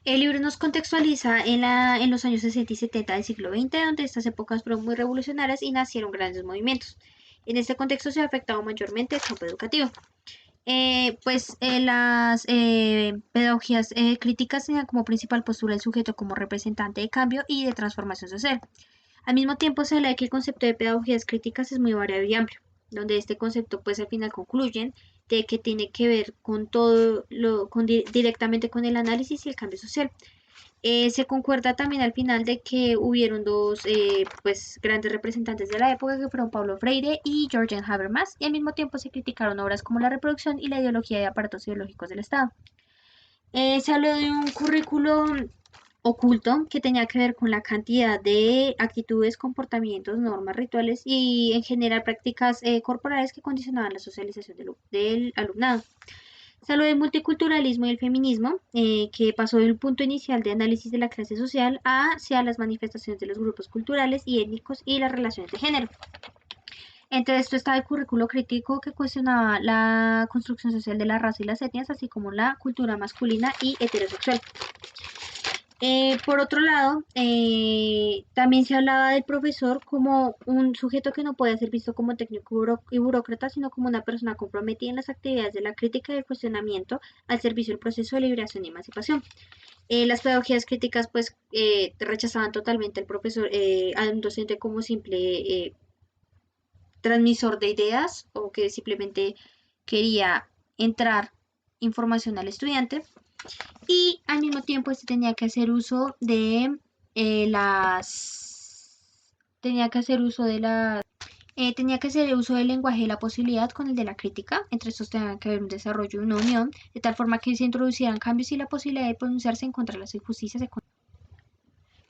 El libro nos contextualiza en los años 60 y 70 del siglo XX, donde estas épocas fueron muy revolucionarias y nacieron grandes movimientos. En este contexto se ha afectado mayormente el campo educativo. Las pedagogías críticas tenían como principal postura el sujeto como representante de cambio y de transformación social. Al mismo tiempo se habla de que el concepto de pedagogías críticas es muy variado y amplio, donde este concepto pues al final concluyen de que tiene que ver con todo directamente con el análisis y el cambio social. Se concuerda también al final de que hubieron dos pues grandes representantes de la época que fueron Paulo Freire y Jürgen Habermas, y al mismo tiempo se criticaron obras como la reproducción y la ideología de aparatos ideológicos del Estado. Se habló de un currículo oculto que tenía que ver con la cantidad de actitudes, comportamientos, normas, rituales y en general prácticas corporales que condicionaban la socialización del alumnado. Se habló del multiculturalismo y el feminismo, que pasó del punto inicial de análisis de la clase social hacia las manifestaciones de los grupos culturales y étnicos y las relaciones de género. Entre esto está el currículo crítico que cuestionaba la construcción social de la raza y las etnias, así como la cultura masculina y heterosexual. Por otro lado, también se hablaba del profesor como un sujeto que no puede ser visto como técnico y burócrata, sino como una persona comprometida en las actividades de la crítica y el cuestionamiento al servicio del proceso de liberación y emancipación. Las pedagogías críticas pues rechazaban totalmente al profesor, a un docente como simple transmisor de ideas o que simplemente quería entrar información al estudiante, y al mismo tiempo este tenía que hacer uso de tenía que hacer uso de las tenía que hacer uso del lenguaje de la posibilidad con el de la crítica. Entre estos tenía que haber un desarrollo y una unión, de tal forma que se introducieran cambios y la posibilidad de pronunciarse en contra de las injusticias económicas.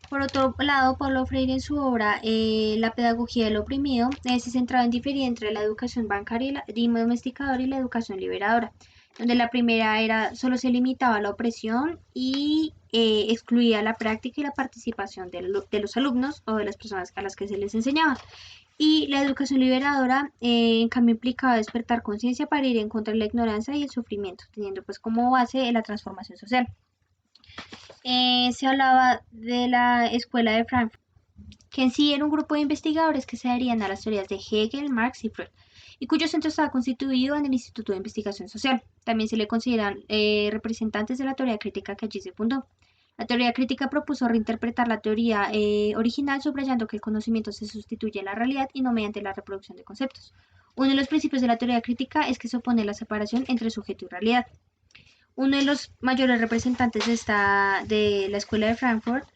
Por otro lado, Paulo Freire en su obra La pedagogía del oprimido se centraba en diferir entre la educación bancaria y domesticadora y la educación liberadora, donde la primera era solo se limitaba a la opresión y excluía la práctica y la participación de los alumnos o de las personas a las que se les enseñaba. Y la educación liberadora, en cambio, implicaba despertar conciencia para ir en contra de la ignorancia y el sufrimiento, teniendo pues como base la transformación social. Se hablaba de la Escuela de Frankfurt, que en sí era un grupo de investigadores que se adherían a las teorías de Hegel, Marx y Freud, y cuyo centro estaba constituido en el Instituto de Investigación Social. También se le consideran representantes de la teoría crítica que allí se fundó. La teoría crítica propuso reinterpretar la teoría original, subrayando que el conocimiento se sustituye a la realidad y no mediante la reproducción de conceptos. Uno de los principios de la teoría crítica es que se opone la separación entre sujeto y realidad. Uno de los mayores representantes de la Escuela de Frankfurt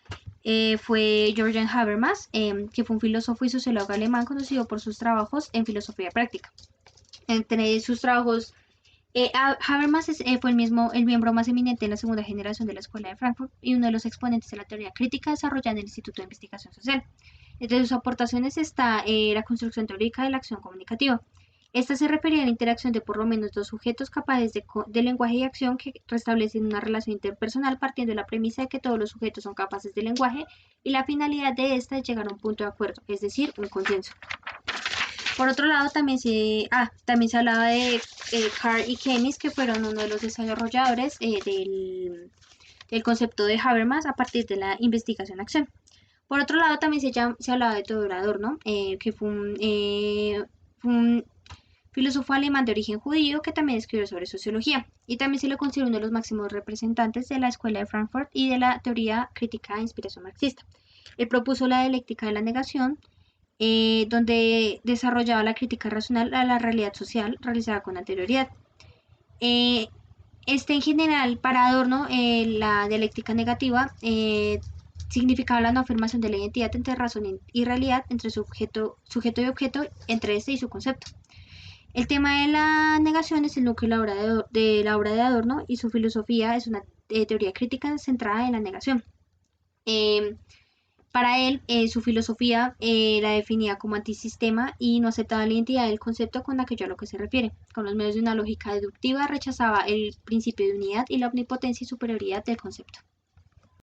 fue Jürgen Habermas, que fue un filósofo y sociólogo alemán conocido por sus trabajos en filosofía práctica. Entre sus trabajos, Habermas fue el miembro más eminente en la segunda generación de la Escuela de Frankfurt y uno de los exponentes de la teoría crítica desarrollada en el Instituto de Investigación Social. Entre sus aportaciones está la construcción teórica de la acción comunicativa. Esta se refería a la interacción de por lo menos dos sujetos capaces de lenguaje y acción que restablecen una relación interpersonal partiendo de la premisa de que todos los sujetos son capaces de lenguaje y la finalidad de esta es llegar a un punto de acuerdo, es decir, un consenso. Por otro lado, también se hablaba de Carr y Keynes, que fueron uno de los desarrolladores del concepto de Habermas a partir de la investigación-acción. Por otro lado, también se hablaba de Theodor Adorno, que fue un filósofo alemán de origen judío que también escribió sobre sociología, y también se le considera uno de los máximos representantes de la Escuela de Frankfurt y de la teoría crítica de inspiración marxista. Él propuso la dialéctica de la negación, donde desarrollaba la crítica racional a la realidad social realizada con anterioridad. Eh, en general, para Adorno, la dialéctica negativa significaba la no afirmación de la identidad entre razón y realidad, entre sujeto y objeto, entre este y su concepto. El tema de la negación es el núcleo de la obra de Adorno, y su filosofía es una teoría crítica centrada en la negación. Eh, para él, su filosofía la definía como antisistema y no aceptaba la identidad del concepto con aquello a lo que se refiere. Con los medios de una lógica deductiva rechazaba el principio de unidad y la omnipotencia y superioridad del concepto.